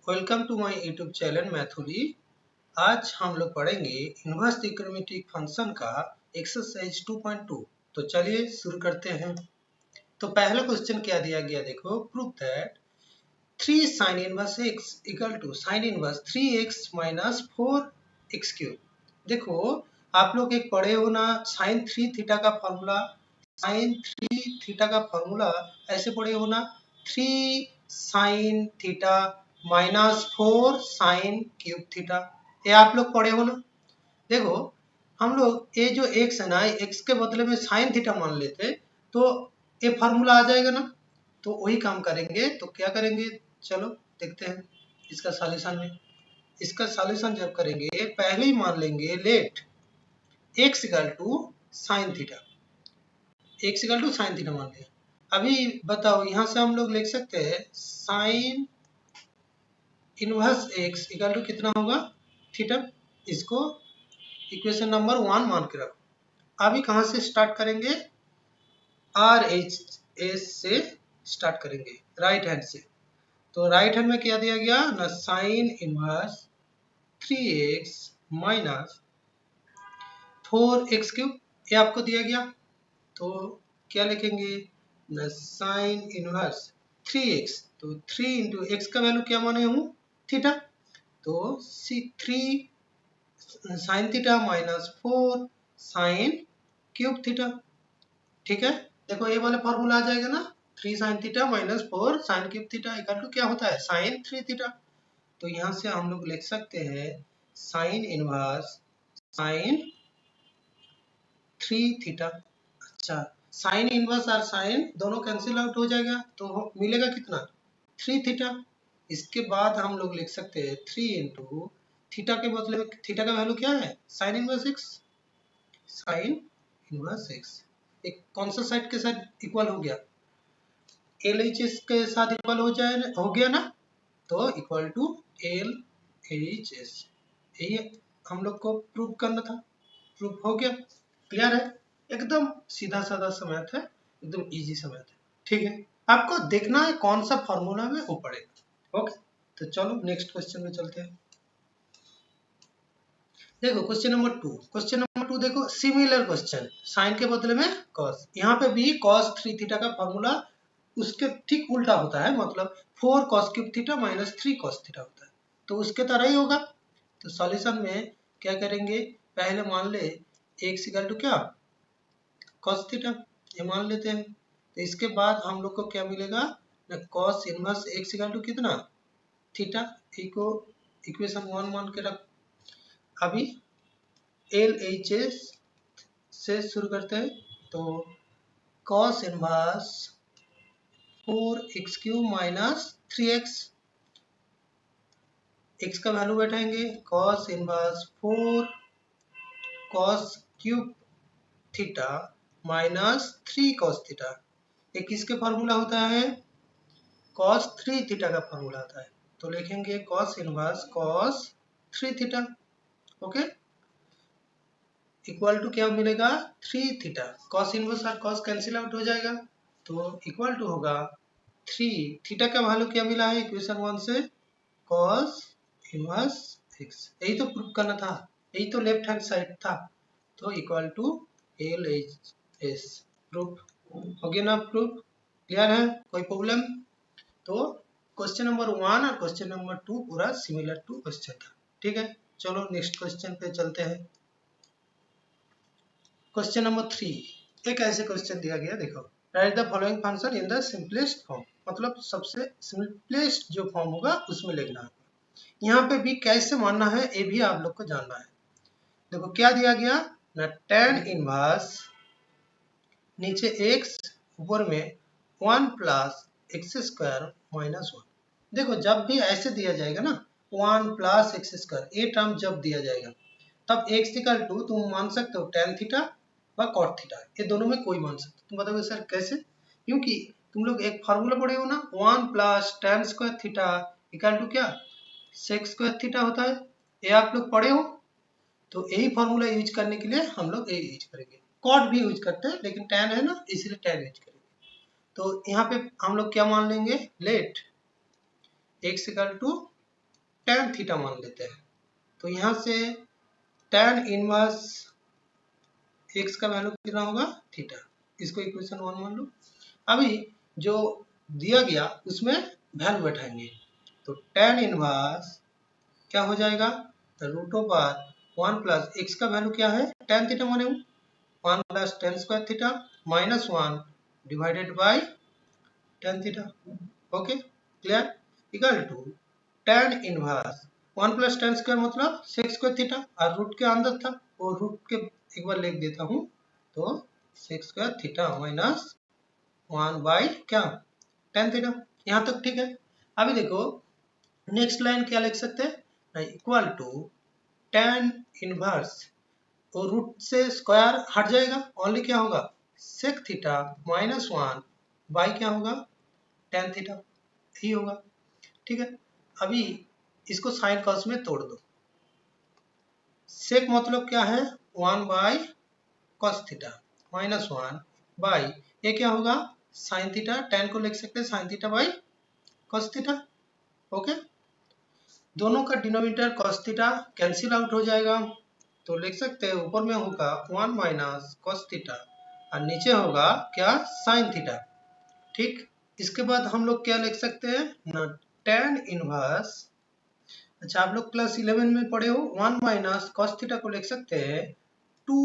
Welcome to my YouTube channel मैथुली। आज हम लोग पढ़ेंगे इनवर्स ट्रिग्नोमेट्रिक फंक्शन का एक्सरसाइज 2.2। तो चलिए शुरू करते हैं। तो पहला क्वेश्चन क्या दिया गया, देखो, prove that 3 sin inverse x equal to sin inverse 3x minus 4x cube. देखो, आप लोग एक पढ़े हो ना, sin 3 थीटा का फॉर्मूला, sin 3 थीटा का फॉर्मूला ऐसे पढ़े हो ना, 3 sin theta minus 4 sin cube theta. ये आप लोग पढ़े हो ना। देखो, हम लोग ये जो x है ना, x के बदले में sin थीटा मान लेते तो ये फार्मूला आ जाएगा ना। तो वही काम करेंगे। तो क्या करेंगे, चलो देखते हैं इसका सॉल्यूशन में। इसका सॉल्यूशन जब करेंगे, पहले ही मान लेंगे let x equal to sine theta, x equal to sine theta मान लिया। अभी बताओ, यहाँ से हम लोग लिख सकते हैं sine inverse x equal to कितना होगा, थीटा। इसको इक्वेशन नंबर 1 मान के रखो। अभी कहाँ से स्टार्ट करेंगे, आर एच एस से स्टार्ट करेंगे, राइट हैंड से। तो राइट हैंड में क्या दिया गया ना, sine inverse 3x minus 4x cube, ये आपको दिया गया। तो क्या लिखेंगे ना, साइन इनवर्स 3x, तो 3 इंटू एक्स का वैल्यू क्या माने हूँ, थीटा। तो three sign theta minus 4 sine cube theta. ठीक है, देखो ये वाला फॉर्मूला आ जाएगा ना, 3 sine theta minus 4 sine cube theta equal to क्या होता है, साइन 3 थीटा। तो यहाँ से हम लोग लिख सकते हैं साइन इनवर्स साइन 3 थीटा। अच्छा, साइन इनवर्स और साइन दोनों कैंसिल आउट हो जाएगा, तो मिलेगा कितना, 3 थीटा। इसके बाद हम लोग लिख सकते हैं 3 इंटू थीटा के बदले में थीटा का वैल्यू क्या है, sine inverse x, sine inverse x. एक कौन सा साइड के साथ इक्वल हो गया, एल एच एस के साथ इक्वल हो जाए, हो गया ना। तो equal to L H S, यही हम लोग को प्रूव करना था। प्रूफ हो गया, क्लियर है, एकदम सीधा साधा सा मैथ है, एकदम इजी सा मैथ है। ठीक है, आपको देखना है कौन सा फॉर्मूला में वो पड़ेगा। ओके, तो चलो नेक्स्ट क्वेश्चन में चलते हैं। देखो क्वेश्चन नंबर 2, क्वेश्चन नंबर 2 देखो, सिमिलर क्वेश्चन, साइन के बदले में कॉस। यहाँ पे भी कॉस 3 थीटा का फॉर्मूला उसके ठीक उल्टा होता है, मतलब 4 cos cube theta minus 3 cos theta होता है। तो उसके तरह ही होगा। तो सॉल्यूशन में क्या करेंगे, पहले मान ले x इक्वल टू क्या, कॉस थीटा, ये मान लेते हैं। तो इसके बाद हम लोग को क्या मिलेगा ना, cos inverse x equal to कितना, थीटा। को इक्वेशन 1 मान के रख। अभी एल एच एस से शुरू करते हैं। तो cos inverse 4x cube minus 3x, x का वैल्यू बैठाएंगे, cos inverse 4 cos cube theta minus 3 cos theta. ये किसके फार्मूला होता है, कॉस 3 थीटा का फार्मूला आता है। तो लिखेंगे cos inverse cos 3 theta. Okay, equal to क्या मिलेगा, 3 थीटा। कॉस इनवर्स और कॉस कैंसिल आउट हो जाएगा, तो इक्वल टू होगा 3 थीटा का वैल्यू क्या मिला है इक्वेशन 1 से, कॉस इनवर्स एक्स। यही तो प्रूफ करना था, यही तो लेफ्ट हैंड साइड था। तो equal to L H S, proof हो गया ना, प्रूफ क्लियर है, कोई प्रॉब्लम। तो क्वेश्चन नंबर 1 और क्वेश्चन नंबर 2 पूरा सिमिलर टू क्वेश्चन था। ठीक है, चलो नेक्स्ट क्वेश्चन पे चलते हैं। क्वेश्चन नंबर 3, एक ऐसे क्वेश्चन दिया गया, देखो, right the following function in the simplest form, मतलब सबसे सिंपलेस्ट जो फॉर्म होगा उसमें लिखना है। यहाँ पे भी कैसे मानना है ये भी आप लोग को जानना है। देखो क्या दिया गया ना, tan इनवर्स नीचे x ऊपर में 1 प्लस एक्स स्क्वायर माइनस 1। देखो जब भी ऐसे दिया जाएगा ना, 1 प्लस एक्स स्क्वायर, ये टर्म जब दिया जाएगा तब x इक्वल टू तुम मान सकते हो tan थीटा व cot थीटा, ये दोनों में कोई मान सकते हो। तुम बताओगे सर कैसे, क्योंकि तुम लोग एक फार्मूला पढ़े हो ना, 1 plus tan square theta equal to क्या, sec स्क्वायर थीटा होता है, ये आप लोग पढ़े हो। तो यही फार्मूला यूज करने के लिए हम लोग ये यूज करेंगे। कॉट भी यूज करते हैं, लेकिन tan है ना इसलिए tan यूज करेंगे। तो यहाँ पे हम लोग क्या मान लेंगे, let x equal to tan theta मान लेते हैं। तो यहाँ से tan इनवर्स x का वैल्यू कितना होगा थीटा, इसको इक्वेशन 1 मान लो। अभी जो दिया गया उसमें वैल्यू बैठाएंगे, तो tan इनवर्स क्या हो जाएगा, रूट ओवर 1 प्लस x का वैल्यू क्या है tan थीटा माने 1 plus tan square theta minus 1 divided by tan theta. Okay clear, equal to tan inverse 1 plus tan square मतलब sec स्क्वायर थीटा, और रूट के अंदर था वो रूट के एक बार लिख देता हूँ, तो sec square theta minus 1 by क्या tan थीटा। यहाँ तक ठीक है। अभी देखो नेक्स्ट लाइन क्या लिख सकते हैं, इक्वल टू tan इनवर्स, तो रूट से स्क्वायर हट जाएगा, ओनली क्या होगा sec थीटा माइनस 1 बाई क्या होगा tan थीटा, यही होगा। ठीक है, अभी इसको साइन कॉस में तोड़ दो। सेक मतलब क्या है 1 by cos theta minus 1 by ये क्या होगा साइन थीटा, tan को लिख सकते हैं sine theta by cos theta. Okay, दोनों का denominator cos theta cancel out हो जाएगा, तो लिख सकते हैं ऊपर में होगा 1 माइनस कॉस थीटा और नीचे होगा क्या साइन थीटा। ठीक, इसके बाद हम लोग क्या लिख सकते हैं ना tan इनवर्स, अच्छा आप लोग क्लास 11 में पढ़े हो 1 माइनस कॉस थीटा को लिख सकते हैं 2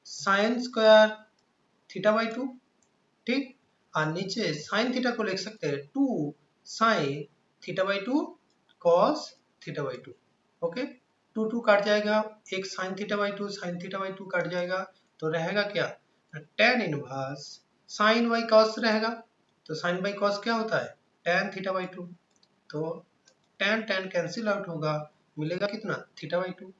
साइन स्क्वायर थीटा बाई 2। ठीक, और नीचे साइन थीटा को लिख सकते हैं 2 sine theta by 2 cos theta by 2। Okay, 2 2 काट जाएगा, एक sine theta by 2 sine theta by 2 काट जाएगा, तो रहेगा क्या tan inverse sign by cos रहेगा, तो साइन बाई कॉस क्या होता है tan थीटा बाई 2, तो tan tan कैंसिल आउट होगा, मिलेगा कितना थीटा बाई 2।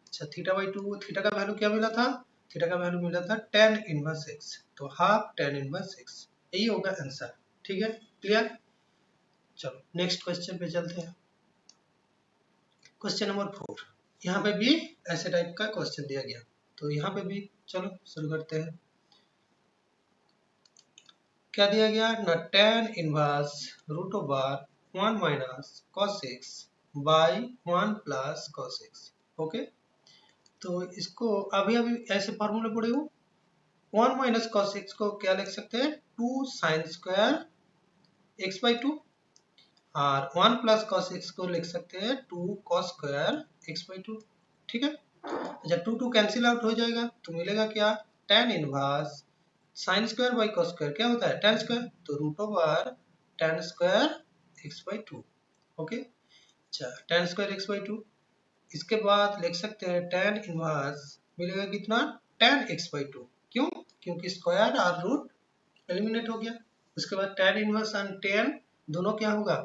अच्छा थीटा बाई 2, थीटा का वैल्यू क्या मिला था, थीटा का वैल्यू मिला था tan इनवर्स x, तो हाफ tan इनवर्स x, यही होगा आंसर। ठीक है क्लियर, चलो नेक्स्ट क्वेश्चन पे चलते हैं। क्वेश्चन नंबर 4, यहाँ पे भी ऐसे टाइप का क्वेश्चन दिया गया, तो यहाँ पे भी चलो शुरू करते हैं। क्या दिया गया ना tan inverse root over 1 minus cos x by 1 plus cos x। Okay, तो इसको अभी अभी ऐसे फॉर्मूला पढ़े हो, 1 माइनस cos x को क्या लिख सकते हैं 2 साइन स्क्वायर x बाई 2, और 1 प्लस cos x को लिख सकते हैं 2 cos स्क्वायर x बाई 2। ठीक है, अच्छा 2 2 कैंसिल आउट हो जाएगा, तो मिलेगा क्या tan inverse sine square by cos square क्या होता है tan स्क्वायर, तो root over tan square x by 2। Okay, अच्छा tan स्क्वायर x बाई 2, इसके बाद लिख सकते हैं tan इनवर्स मिलेगा कितना tan x बाई 2, क्यों क्योंकि स्क्वायर और रूट एलिमिनेट हो गया। उसके बाद tan इनवर्स और tan दोनों क्या होगा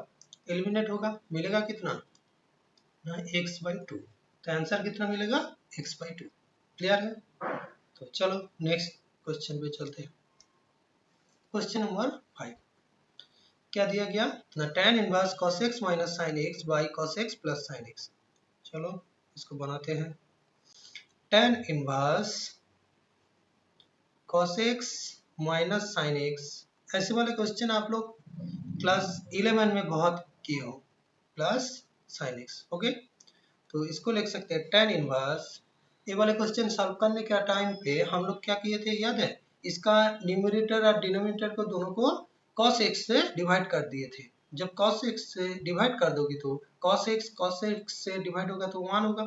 एलिमिनेट होगा, मिलेगा कितना x बाई 2, तो आंसर कितना मिलेगा x बाई 2। क्लियर है, तो चलो नेक्स्ट क्वेश्चन पे चलते हैं। क्वेश्चन नंबर 5, क्या दिया गया ना tan inverse cos x minus sin x by cos x plus sin x। चलो इसको बनाते हैं। tan inverse cos x minus sin x, ऐसे वाले क्वेश्चन आप लोग क्लास 11 में बहुत किए हो, प्लस sin x। ओके, तो इसको लिख सकते हैं tan इनवर्स, ये वाले क्वेश्चन सॉल्व करने के टाइम पे हम लोग क्या किए थे याद है, इसका न्यूमरेटर और डिनोमिनेटर को दोनों को cos x से डिवाइड कर दिए थे। जब cos x से डिवाइड कर दोगे तो cos x से डिवाइड होगा तो 1 होगा,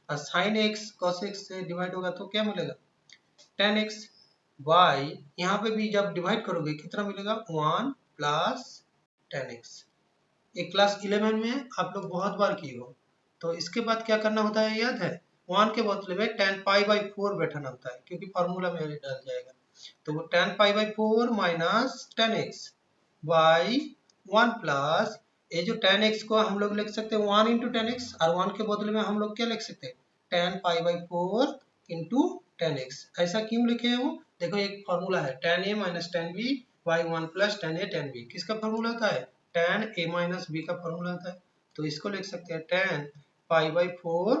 और sin x cos x से डिवाइड होगा तो क्या मिलेगा tan x बाई, यहाँ पे भी जब डिवाइड करोगे कितना मिलेगा 1 प्लस tan x। ये क्लास 11 में आप लोग बहुत बार किए हो, तो इसके बाद क्या करना होता है याद है, 1 के बदले में tan पाई बाई 4 बैठाना होता है, क्योंकि फार्मूला में डाल जाएगा, तो वो tan pi by 4 minus tan x by 1 plus ये जो tan x को हम लोग लिख सकते हैं 1 इंटू tan x, और 1 के बदले में हम लोग क्या लिख सकते हैं tan pi by 4 into tan x। ऐसा क्यों लिखे हैं वो देखो, एक फार्मूला है tan a minus tan b by 1 plus tan a tan b, किसका फार्मूला होता है tan a माइनस b का फार्मूला होता है, तो इसको लिख सकते हैं tan pi by 4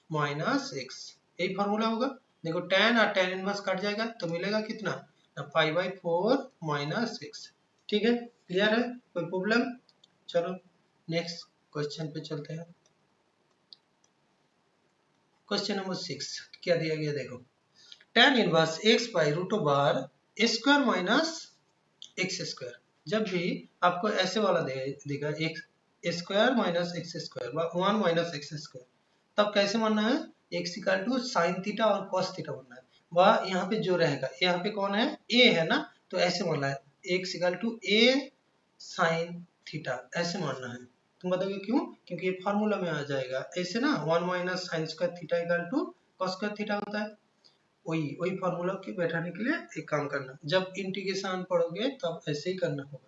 minus x, यही फार्मूला होगा। देखो tan और tan इनवर्स कट जाएगा तो मिलेगा कितना पाई बाई 4 माइनस x। ठीक है क्लियर है, कोई प्रॉब्लम, चलो नेक्स्ट क्वेश्चन पे चलते हैं। क्वेश्चन नंबर 6 क्या दिया गया देखो, tan inverse x by root over square minus x square. जब भी आपको ऐसे वाला देगा x square minus x square 1 minus x square, तब कैसे मानना है, x equal to sine theta और कॉस थीटा बनना है। वह यहाँ पे जो रहेगा, यहाँ पे कौन है, ए है ना, तो ऐसे मानना है x equal to a sine theta, ऐसे मानना है। तुम बताओगे क्यों, क्योंकि ये फार्मूला में आ जाएगा ऐसे ना, 1 minus sine square theta equal to cos square theta होता है। वही वही फार्मूला के बैठाने के लिए एक काम करना, जब इंटीग्रेशन पढ़ोगे तब ऐसे ही करना होगा,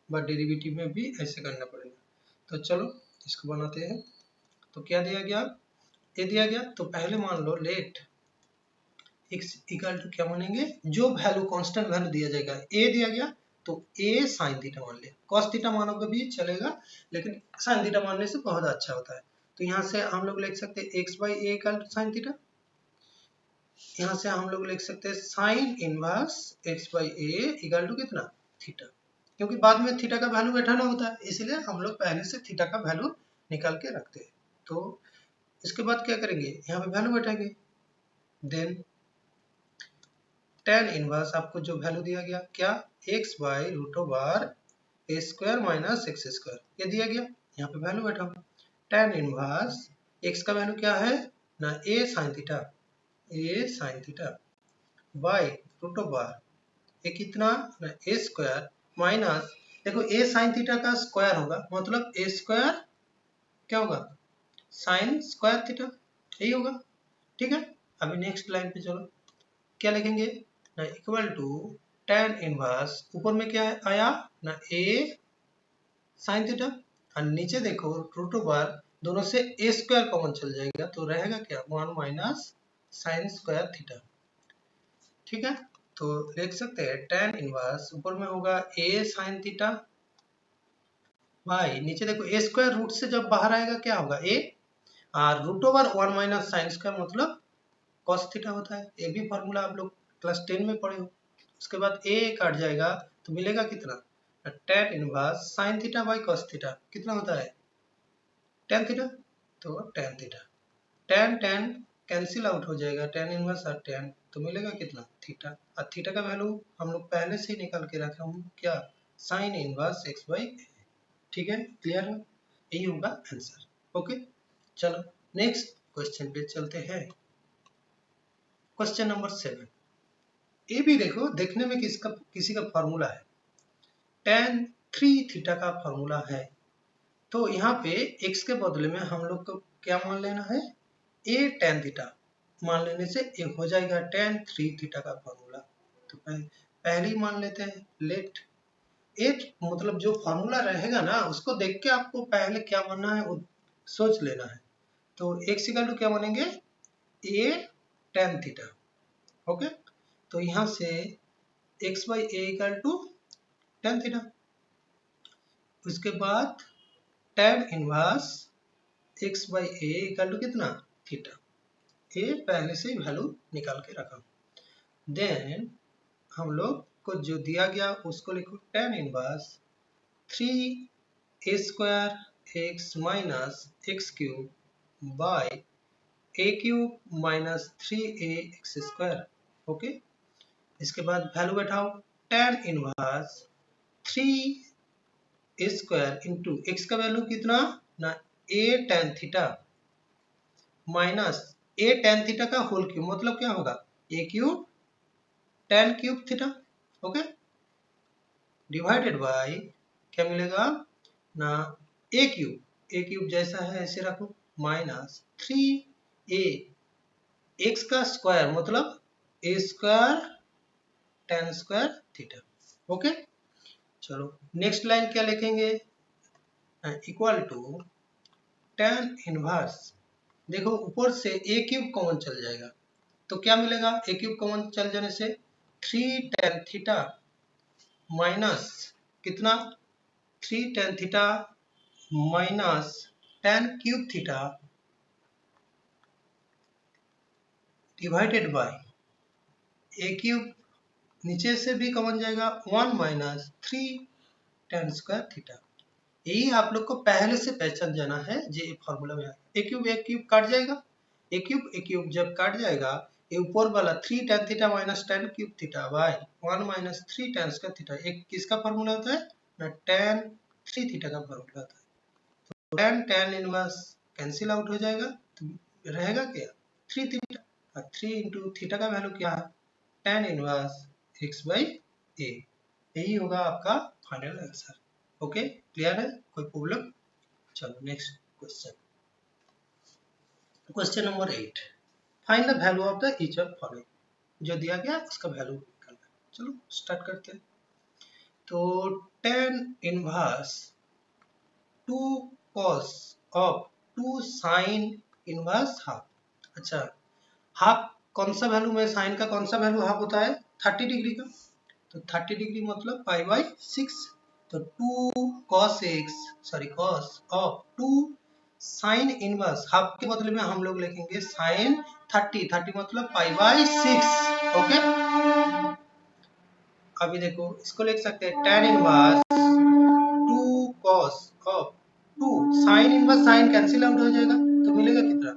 बट डेरिवेटिव में भी ऐसे करना पड़ेगा। तो चलो इसको बनाते हैं। तो क्या दिया गया, ए दिया गया, तो पहले मान लो लेट x इक्वल टू क्या मानेंगे, जो वैल्यू कांस्टेंट वैल्यू दिया जाएगा, ए दिया गया तो ए साइन थीटा मान लिया, कॉस थीटा मानोगे भी चलेगा, लेकिन साइन थीटा मानने से बहुत अच्छा होता है। तो यहाँ से हम लोग लिख सकते हैं x by a equal to sine theta, यहाँ से हम लोग लिख सकते हैं sine inverse x by a equal to कितना, थीटा, क्योंकि बाद में थीटा का वैल्यू बैठाना होता है, इसलिए हम लोग पहले से थीटा का वैल्यू निकाल के रखते हैं। तो इसके बाद क्या करेंगे, यहाँ पे वैल्यू बैठाएंगे, देन tan इनवर्स आपको जो वैल्यू दिया गया क्या, x by root over a square minus x square, ये दिया गया, यहाँ पे वैल्यू बैठा। tan इनवर्स x का वैल्यू क्या है ना, a sin theta, a sin theta by root over ये कितना ना ए स्क्वायर माइनस, देखो a sin थीटा का स्क्वायर होगा, मतलब a स्क्वायर क्या होगा, साइन स्क्वायर थीटा, यही होगा। ठीक है, अभी नेक्स्ट लाइन पे चलो, क्या लिखेंगे ना, इक्वल टू tan इनवर्स, ऊपर में क्या आया ना, a sin थीटा, और नीचे देखो रूट ओवर, दोनों से a स्क्वायर कॉमन चल जाएगा, तो रहेगा क्या, 1 माइनस साइन स्क्वायर थीटा। ठीक है, तो लिख सकते हैं tan इनवर्स, ऊपर में होगा a sin थीटा बाई, नीचे देखो a स्क्वायर रूट से जब बाहर आएगा क्या होगा, a, और root over 1 minus sine square मतलब कॉस थीटा होता है। ये भी फार्मूला आप लोग क्लास 10 में पढ़े हो। उसके बाद a काट जाएगा तो मिलेगा कितना, tan inverse sine theta by cos theta, कितना होता है, tan थीटा, तो tan theta, tan tan cancel out हो जाएगा, tan इनवर्स और tan, तो मिलेगा कितना, थीटा, और थीटा का वैल्यू हम लोग पहले से ही निकाल के रखे हूँ क्या, साइन इनवर्स x बाई ए। ठीक है, क्लियर है, यही होगा आंसर। ओके, चलो नेक्स्ट क्वेश्चन पे चलते हैं। क्वेश्चन नंबर 7, ये भी देखो, देखने में किसी का फॉर्मूला है, tan 3 थीटा का फॉर्मूला है, तो यहाँ पे x के बदले में हम लोग को क्या मान लेना है, a tan थीटा मान लेने से एक हो जाएगा tan 3 थीटा का फॉर्मूला। तो पहले ही मान लेते हैं, लेट एक मतलब जो फॉर्मूला रहेगा ना, उसको देख के आपको पहले क्या मानना है वो सोच लेना है। तो x इक्वल टू क्या मानेंगे, a tan थीटा। ओके, तो यहाँ से x by a equal to tan theta, उसके बाद tan inverse x by a equal to कितना, थीटा, ये पहले से ही वैल्यू निकाल के रखा। देन हम लोग को जो दिया गया उसको लिखो, tan inverse 3 a square x minus x cube by a cube minus 3a x square. Okay, इसके बाद वैल्यू बैठाओ, tan inverse 3 square into x का वैल्यू कितना ना, a tan theta minus a tan theta का होल क्यूब, मतलब क्या होगा, a cube tan cube theta. Okay, divided by क्या मिलेगा ना, a क्यूब जैसा है ऐसे रखो, माइनस 3a x का स्क्वायर मतलब a square tan square theta. Okay, चलो नेक्स्ट लाइन क्या लिखेंगे, इक्वल टू tan इनवर्स, देखो ऊपर से a क्यूब कॉमन चल जाएगा, तो क्या मिलेगा, a क्यूब कॉमन चल जाने से 3 tan थीटा माइनस कितना, 3 tan theta minus tan cube theta divided by a cube, नीचे से भी कॉमन जाएगा 1 माइनस 3 tan स्क्वायर थीटा। यही आप लोग को पहले से पहचान जाना है, ये फॉर्मूला में एक क्यूब काट जाएगा, ए क्यूब जब काट जाएगा, ये ऊपर वाला 3 tan theta minus tan cube theta by 1 minus 3 tan square theta, एक किसका फॉर्मूला होता है ना, tan 3 थीटा का फॉर्मूला होता है। tan tan inverse cancel out हो जाएगा, तो रहेगा क्या 3 थीटा, और 3 इंटू थीटा का वैल्यू क्या है tan इनवर्स x बाई ए। यही होगा आपका फाइनल आंसर। ओके, क्लियर है, कोई प्रॉब्लम? चलो next question. Question number 8, find the value of the each of following, जो दिया गया उसका वैल्यू निकालना है। चलो स्टार्ट करते हैं। तो tan inverse 2 cos of 2 sin inverse half. अच्छा, हाफ कौन सा वैल्यू में, साइन का कौन सा वैल्यू हाफ होता है 30 डिग्री का, तो 30 डिग्री मतलब पाई बाई 6, तो 2 cos x sorry cos of 2 sine inverse, half के बदले में हम लोग लिखेंगे साइन 30 मतलब पाई बाई 6। ओके, अभी देखो इसको लिख सकते हैं tan inverse 2 cos of 2 sine inverse, sine cancel out हो जाएगा तो मिलेगा कितना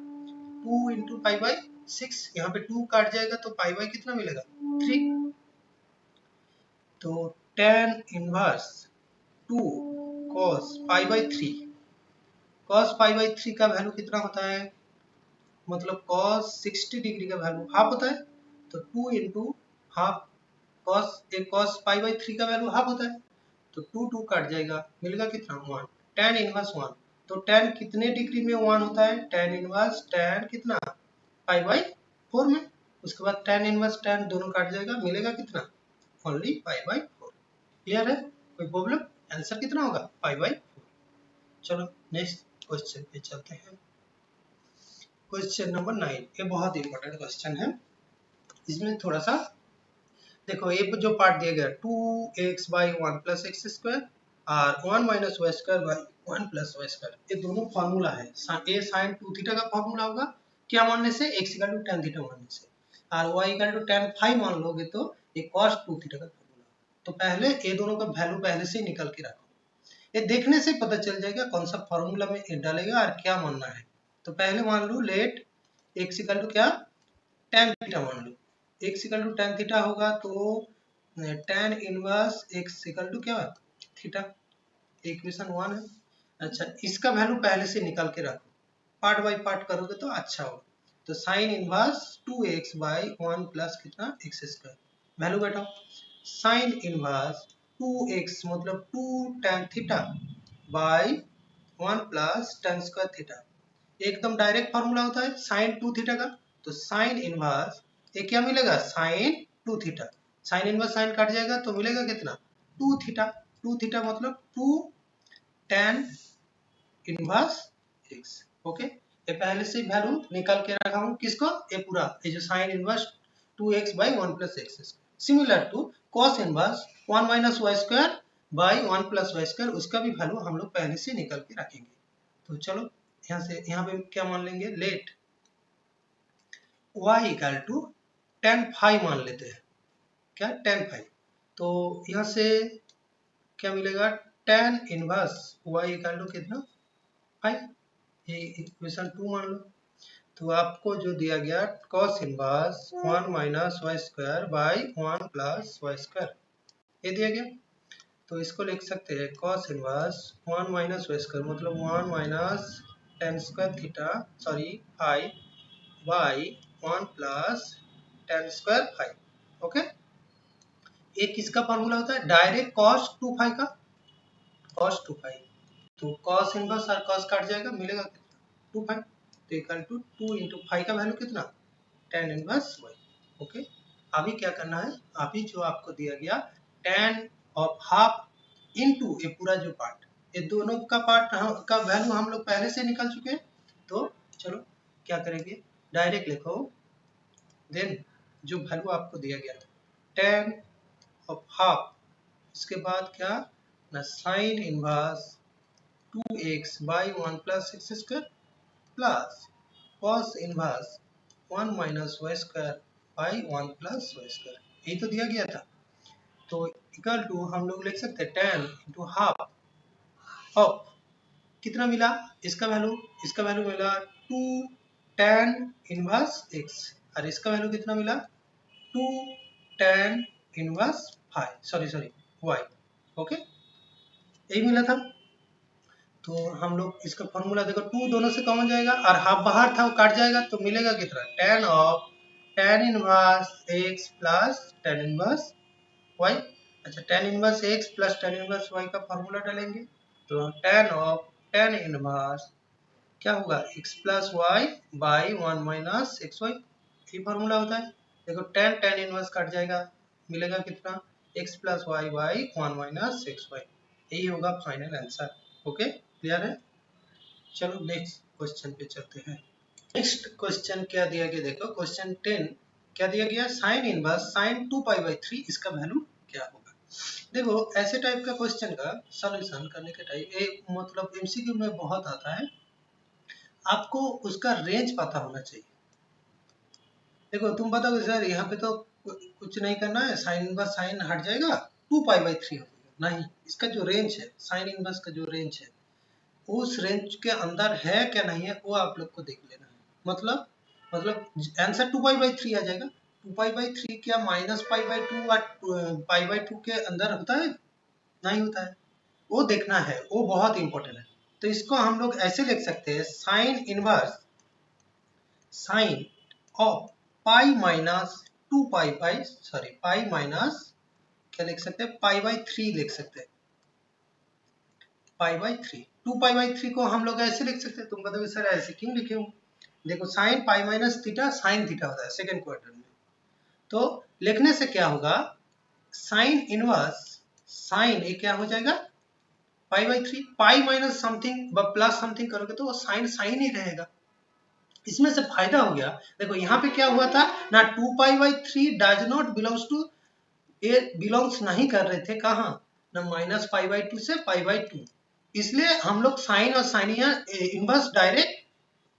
2 इंटू पाई बाई 6, यहाँ पे 2 काट जाएगा तो पाई बाई कितना मिलेगा 3। तो tan inverse 2 cos pi by 3, cos pi by 3 का वैल्यू कितना होता है, मतलब cos 60 डिग्री का वैल्यू हाफ होता है, तो 2 इंटू हाफ, cos एक cos पाई बाई 3 का वैल्यू हाफ होता है, तो 2 काट जाएगा, मिलेगा कितना 1, tan इनवर्स 1, तो tan कितने डिग्री में 1 होता है, tan इनवर्स tan कितना पाई बाई 4 में, उसके बाद tan इनवर्स tan दोनों काट जाएगा, मिलेगा कितना ओनली पाई बाई 4। क्लियर है, कोई प्रॉब्लम? आंसर कितना होगा पाई बाई 4। चलो नेक्स्ट क्वेश्चन पे चलते हैं। क्वेश्चन नंबर 9, ये बहुत इंपॉर्टेंट क्वेश्चन है। इसमें थोड़ा सा देखो, ये जो पार्ट दिया गया 2x by 1 plus x square और 1 minus y square by 1 plus y square, ये दोनों फार्मूला है। ए साइन 2 थीटा का फार्मूला होगा क्या मानने से, x equal to tan theta मानने से, और y equal to tan phi मान लोगे तो ये cos 2 थीटा का फार्मूला। तो पहले ये दोनों का वैल्यू पहले से निकल के रखो, ये देखने से पता चल जाएगा कौन सा फार्मूला में डालेगा और क्या मानना है। तो पहले मान लो लेट x इक्वल टू क्या tan थीटा मान लो, x equal to tan theta होगा तो tan inverse x equal to क्या थीटा, इक्वेशन 1 है। अच्छा, इसका वैल्यू पहले से निकाल के रखो, पार्ट बाय पार्ट करोगे तो अच्छा होगा। तो sine inverse 2x by 1 plus कितना एक्स स्क्वायर, वैल्यू बैठाओ, साइन इनवर्स 2x मतलब 2 tan theta by 1 plus tan square theta, एकदम डायरेक्ट फार्मूला होता है साइन 2 थीटा का, तो साइन इनवर्स ये क्या मिलेगा sine 2 theta, sine inverse sine cut जाएगा तो मिलेगा कितना 2 थीटा, 2 थीटा मतलब 2 tan इनवर्स x। ओके, ये पहले से वैल्यू निकाल के रखा हूं, किसको, ये पूरा ये जो sine inverse 2x by 1 plus x square, similar to cos inverse 1 minus y square by 1 plus y square, उसका भी वैल्यू हम लोग पहले से निकाल के रखेंगे। तो चलो यहाँ पे क्या मान लेंगे, let y equal to tan phi मान लेते हैं, क्या tan फाई, तो यहाँ से क्या मिलेगा tan inverse y equal to कितना फाई, ये इक्वेशन 2 मान लो। तो आपको जो दिया गया cos inverse 1 minus y square by 1 plus y square, ये दिया गया, तो इसको लिख सकते हैं cos inverse 1 minus y square मतलब 1 minus tan square theta sorry phi by 1 plus tan square phi. Okay, ये किसका फॉर्मूला होता है, डायरेक्ट cos 2 फाई का, cos 2 फाई, तो cos इनवर्स और cos काट जाएगा, मिलेगा कितना 2 फाई, तो इक्वल टू 2 इंटू फाई का वैल्यू कितना tan इनवर्स y। ओके, अभी क्या करना है, अभी जो आपको दिया गया tan ऑफ हाफ इनटू ये पूरा जो पार्ट, ये दोनों का पार्ट का वैल्यू हम लोग पहले से निकाल चुके हैं, तो चलो क्या करेंगे, डायरेक्ट लिखो, देन जो वैल्यू आपको दिया गया था tan ऑफ हाफ, उसके बाद क्या ना sine inverse 2x by 1 plus x square plus cos inverse 1 minus y square by 1 plus y square, यही तो दिया गया था। तो इक्वल टू हम लोग लिख सकते हैं tan इंटू हाफ ऑफ कितना मिला, इसका वैल्यू मिला 2 tan इनवर्स x और इसका वैल्यू कितना मिला 2 tan इनवर्स y। ओके, यही मिला था। तो हम लोग इसका फॉर्मूला देखो, 2 दोनों से कॉमन जाएगा और हाफ बाहर था वो काट जाएगा, तो मिलेगा कितना tan inverse x plus tan inverse y। अच्छा, tan inverse x plus tan inverse y का फॉर्मूला डालेंगे तो tan इनवर्स क्या होगा x plus y by 1 minus x y, ये फॉर्मूला होता है। देखो tan इनवर्स कट जाएगा, मिलेगा कितना x plus y by 1 minus x y, यही होगा फाइनल आंसर। ओके, क्लियर है। चलो नेक्स्ट क्वेश्चन पे चलते हैं। नेक्स्ट क्वेश्चन क्या दिया गया, देखो क्वेश्चन 10 क्या दिया गया, साइन इनवर्स साइन 2π/3 इसका वैल्यू क्या होगा। देखो ऐसे टाइप का क्वेश्चन का सॉल्यूशन करने के टाइप मतलब एमसीक्यू में बहुत आता है, आपको उसका रेंज पता होना चाहिए। देखो तुम बताओगे सर यहाँ पे तो कुछ नहीं करना है, साइन इनवर्स साइन हट जाएगा 2π/3 हो जाएगा। नहीं, इसका जो रेंज है, साइन इनवर्स का जो रेंज है, उस रेंज के अंदर है क्या नहीं है वो आप लोग को देख लेना है। मतलब आंसर 2π/3 आ जाएगा। 2π/3 क्या -π/2 और π/2 के अंदर होता है? नहीं होता है, वो देखना है, वो बहुत इंपॉर्टेंट है। तो इसको हम लोग ऐसे लिख सकते हैं, sine inverse sine of pi minus 2π pi minus क्या लिख सकते हैं, π/3 लिख सकते हैं, π/3। 2π/3 को हम लोग ऐसे लिख सकते हैं। तुम बताओगे सर ऐसे क्यों लिखे हो? देखो sine pi minus theta sine theta होता है सेकंड क्वाड्रेंट में, तो लिखने से क्या होगा, साइन इनवर्स साइन ये क्या हो जाएगा π/3, pi minus something plus something करोगे तो वो साइन साइन ही रहेगा। इसमें से फायदा हो गया। देखो यहाँ पे क्या हुआ था ना, 2π/3 डज नॉट बिलोंग्स टू, ये बिलोंग्स नहीं कर रहे थे कहाँ ना, -π/2 से π/2, इसलिए हम लोग साइन और साइन इनवर्स डायरेक्ट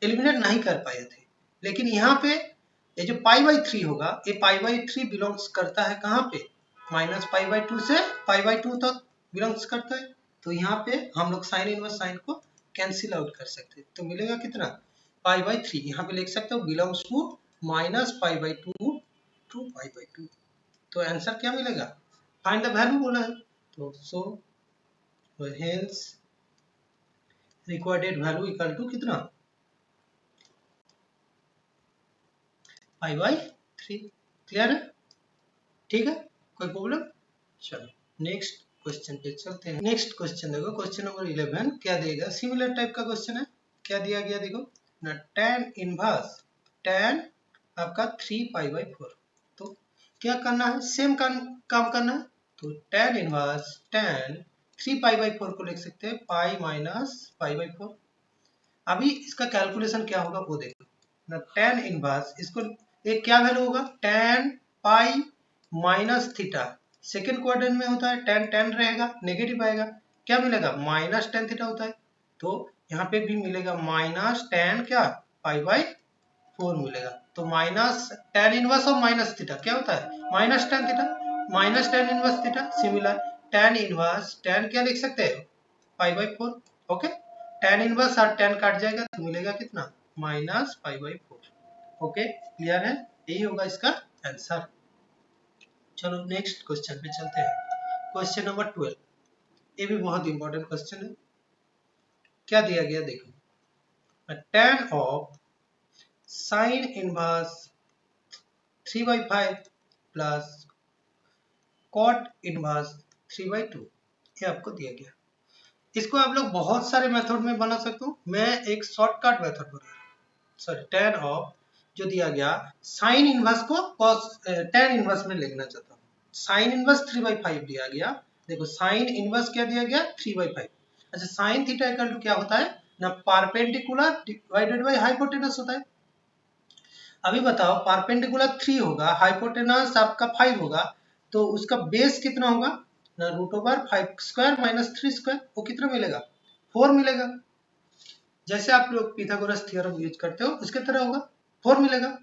एलिमिनेट नहीं कर पाए थे। लेकिन यहाँ पे ये जो π/3 होगा, ये π/3 बिलोंग्स करता है कहाँ पे, -π/2 से π/2 तक बिलोंग्स करता है। तो यहाँ पे हम लोग साइन इनवर्स साइन को कैंसिल आउट कर सकते हैं, तो मिलेगा कितना π/3। यहाँ पे लिख सकते हो बिलोंग्स टू -π/2 टू π/2। तो आंसर क्या मिलेगा, फाइंड द वैल्यू बोला है, तो so hence required value equal to कितना π/3। क्लियर है, ठीक है, कोई प्रॉब्लम। चलो नेक्स्ट क्वेश्चन पे चलते हैं। नेक्स्ट क्वेश्चन देखो, क्वेश्चन नंबर 11 क्या देगा, सिमिलर टाइप का क्वेश्चन है। क्या दिया गया देखो ना, tan इनवर्स tan आपका 3π/4, तो क्या करना है, सेम काम करना है। तो tan इनवर्स tan 3π/4 को लिख सकते हैं पाई माइनस π/4। अभी इसका कैलकुलेशन क्या होगा वो देखो ना, tan इनवर्स इसको एक क्या वैल्यू होगा, tan pi minus theta, second quadrant में होता है, tan रहेगा, नेगेटिव आएगा, क्या मिलेगा -tan थीटा होता है, तो यहाँ पे भी मिलेगा -tan क्या π/4 मिलेगा। तो tan इनवर्स और माइनस थीटा क्या होता है, -tan theta, tan inverse theta, similar tan inverse tan क्या लिख सकते हैं π/4। ओके, tan इनवर्स और tan काट जाएगा तो मिलेगा कितना -π/4। ओके, क्लियर है, यही होगा इसका आंसर। चलो नेक्स्ट क्वेश्चन पे चलते हैं। क्वेश्चन नंबर 12, ये भी बहुत इंपॉर्टेंट क्वेश्चन है। क्या दिया गया देखो, tan of sine inverse 3/5 plus cot inverse 3/2, ये आपको दिया गया। इसको आप लोग बहुत सारे मेथड में बना सकते हो, मैं एक शॉर्टकट मेथड बना, सॉरी tan ऑफ जो दिया गया साइन इनवर्स को tan इनवर्स में लिखना चाहता हूँ। साइन इनवर्स 3/5 दिया गया, देखो साइन इनवर्स क्या दिया गया 3/5। अच्छा, साइन थीटा इक्वल टू क्या होता है ना, परपेंडिकुलर डिवाइडेड बाय हाइपोटेनस होता है। अभी बताओ परपेंडिकुलर 3 होगा, हाइपोटेनस आपका 5 होगा, तो उसका बेस कितना होगा ना, √5² माइनस 3², वो कितना मिलेगा 4 मिलेगा। जैसे आप लोग पिथागोरस थ्योरम यूज करते हो उसके तरह होगा, 4 मिलेगा।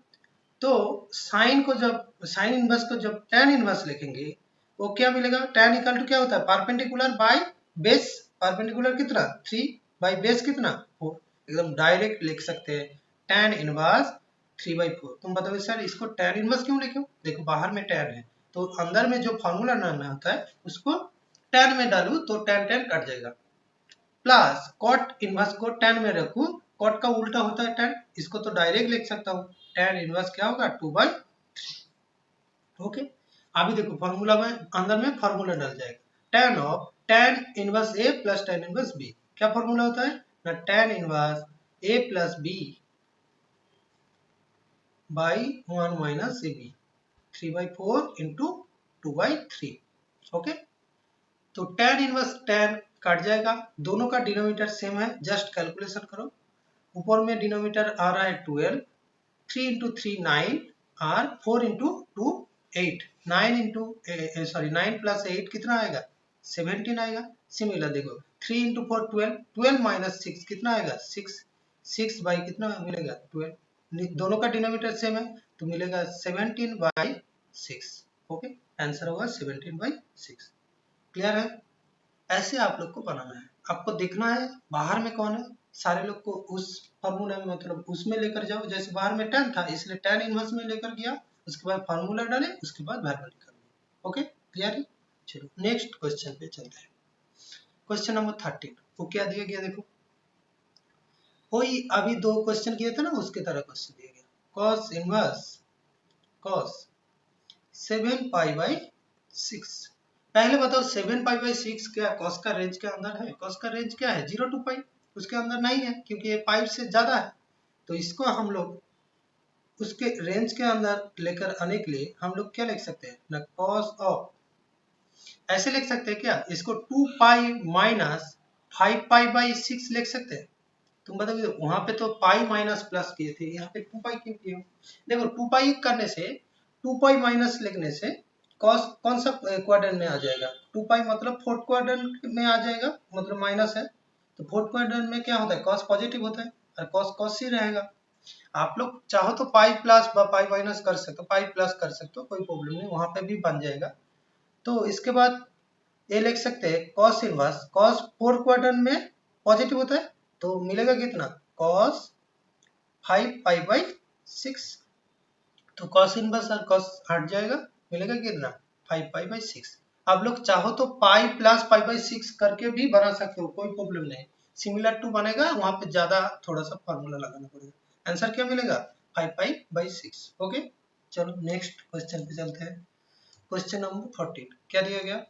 तो साइन को जब साइन इनवर्स को जब tan इनवर्स लिखेंगे वो क्या मिलेगा, tan इक्वल टू क्या होता है परपेंडिकुलर बाय बेस, परपेंडिकुलर कितना 3 बाय बेस कितना 4, एकदम डायरेक्ट लिख सकते हैं tan इनवर्स 3/4। तुम बताओ सर इसको tan इनवर्स क्यों लिखे हो? देखो बाहर में tan है तो अंदर में जो फॉर्मूला डालना होता है उसको tan में डालू तो tan tan कट जाएगा, प्लस cot इनवर्स को tan में रखू, cot का उल्टा होता है tan, इसको तो डायरेक्ट लिख सकता हूँ, tan इनवर्स क्या होगा 2/3। ओके, अभी देखो फॉर्मूला में अंदर में फॉर्मूला डल जाएगा, tan of tan inverse a plus tan inverse b। क्या फॉर्मूला होता है ना, tan inverse a plus b by 1 minus ab, 3/4 into 2/3। Okay, तो tan इनवर्स tan कट जाएगा, दोनों का डिनोमिनेटर सेम है, जस्ट कैलकुलेशन करो। ऊपर में डिनोमिनेटर आ रहा है 12, 3 इंटू 3 9 और 4 इंटू 2 8, 9 इंटू 9 प्लस 8 कितना आएगा 17 आएगा। सिमिलर देखो 3 इंटू 4 12, 12 माइनस 6 कितना आएगा 6, 6 बाई कितना मिलेगा 12, दोनों का डिनोमिनेटर सेम है तो मिलेगा 17/6। ओके, आंसर होगा 17/6। क्लियर है? ऐसे आप लोग को बनाना है, आपको देखना है बाहर में कौन है, सारे लोग को उस फार्मूला में मतलब उसमें लेकर जाओ, जैसे बाहर में tan था इसलिए tan इनवर्स में लेकर गया, उसके बाद फार्मूला डाले, उसके बाद वैल्यू निकाल लिया। ओके, क्लियर है? चलो नेक्स्ट क्वेश्चन पे चलते हैं। क्वेश्चन नंबर 13 वो क्या दिया गया देखो, कोई अभी दो क्वेश्चन किए थे ना उसके तरह क्वेश्चन दिया गया, cos इनवर्स cos 7π/6। पहले बताओ 7π/6 क्या cos का रेंज के अंदर है? cos का रेंज क्या है 0 to π, उसके अंदर नहीं है क्योंकि ये पाई से ज्यादा है, तो इसको हम लोग उसके रेंज के अंदर लेकर आने के लिए हम लोग क्या लिख सकते हैं ना, cos ऑफ, ऐसे लिख सकते हैं क्या, इसको 2π माइनस 5π/6 लिख सकते हैं। तुम बताओ वहां पे तो पाई माइनस प्लस किए थे, यहाँ पे 2π क्यों किए हो? देखो 2π करने से 2π माइनस लिखने से कॉस कौन सा क्वाड्रेंट में आ जाएगा, 2π मतलब फोर्थ क्वाड्रेंट में आ जाएगा, मतलब माइनस है तो फोर्थ क्वाड्रेंट में क्या होता है कॉस पॉजिटिव होता है और कॉस कॉस ही रहेगा। आप लोग चाहो तो पाई प्लस व पाई माइनस कर सकते हो, पाई प्लस कर सकते हो, कोई प्रॉब्लम नहीं, वहां पे भी बन जाएगा। तो इसके बाद ये लिख सकते हैं cos inverse, cos fourth quadrant में पॉजिटिव होता है तो मिलेगा कितना cos 5π/6, तो cos इनवर्स और cos हट जाएगा, मिलेगा कितना 5π/6। आप लोग चाहो तो पाई प्लस π/6 करके भी बना सकते हो, कोई प्रॉब्लम नहीं, सिमिलर टू बनेगा, वहां पे ज्यादा थोड़ा सा फॉर्मूला लगाना पड़ेगा। आंसर क्या मिलेगा 5π/6। ओके, चलो नेक्स्ट क्वेश्चन पे चलते हैं। क्वेश्चन नंबर 14 क्या दिया गया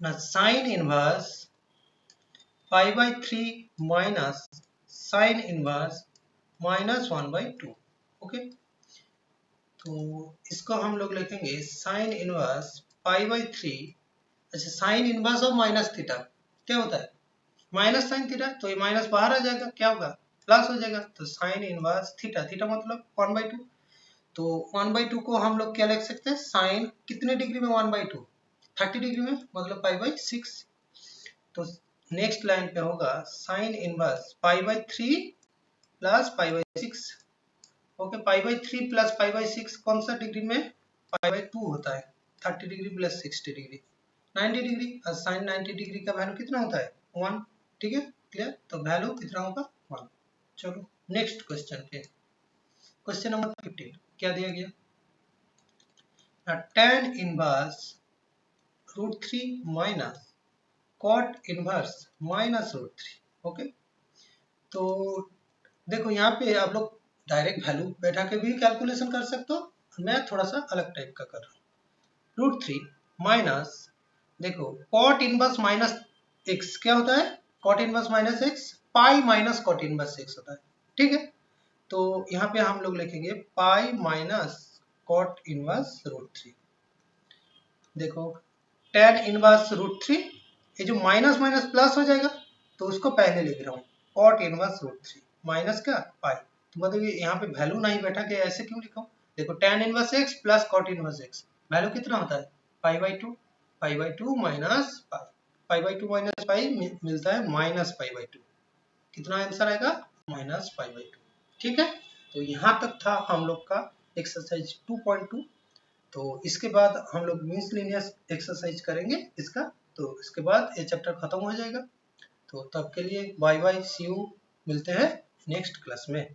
ना, sine inverse 5/3 minus sine inverse -1/2। Okay, तो इसको हम लोग लिखेंगे साइन इनवर्स π/3। अच्छा, साइन इनवर्स और माइनस थीटा क्या होता है माइनस साइन थीटा, तो ये माइनस बाहर आ जाएगा, क्या होगा प्लस हो जाएगा, तो साइन इनवर्स थीटा, थीटा मतलब 1/2, तो 1/2 को हम लोग क्या लिख सकते हैं, साइन कितने डिग्री में 1/2 30 डिग्री में, मतलब π/6। तो नेक्स्ट लाइन पे होगा sine inverse π/3 plus π/6। Okay, π/3 plus π/6 कौन सा डिग्री में π/2 होता है, 30 डिग्री प्लस 60 डिग्री 90 डिग्री, और साइन 90 डिग्री का वैल्यू कितना होता है 1। ठीक है, क्लियर, तो वैल्यू कितना होगा 1। चलो नेक्स्ट क्वेश्चन पे, क्वेश्चन नंबर 15 क्या दिया गया, tan inverse √3 minus cot inverse -√3। Okay, तो देखो यहाँ पे आप लोग डायरेक्ट वैल्यू बैठा के भी कैलकुलेशन कर सकते हो, मैं थोड़ा सा अलग टाइप का कर रहा हूँ। √3 माइनस, देखो cot इनवर्स माइनस x क्या होता है, cot inverse minus x pi minus cot inverse x होता है। ठीक है, तो यहाँ पे हम लोग लिखेंगे पाई माइनस cot इनवर्स √3। देखो tan इनवर्स √3, ये जो माइनस माइनस प्लस हो जाएगा तो उसको पहले लिख रहा हूँ, cot इनवर्स √3 माइनस क्या पाई, तो मतलब यहाँ पे वैल्यू नहीं बैठा के ऐसे क्यों लिखा हूँ, देखो tan inverse x plus cot inverse x value कितना होता है π/2, π/2 माइनस पाई, π/2 माइनस पाई मिलता है -π/2, कितना आंसर आएगा -π/2। ठीक है, तो यहाँ तक था हम लोग का एक्सरसाइज 2.2। तो इसके बाद हम लोग मिसलेनियस एक्सरसाइज करेंगे इसका, तो इसके बाद ये चैप्टर खत्म हो जाएगा। तो तब के लिए बाय बाय, सी यू, मिलते हैं नेक्स्ट क्लास में।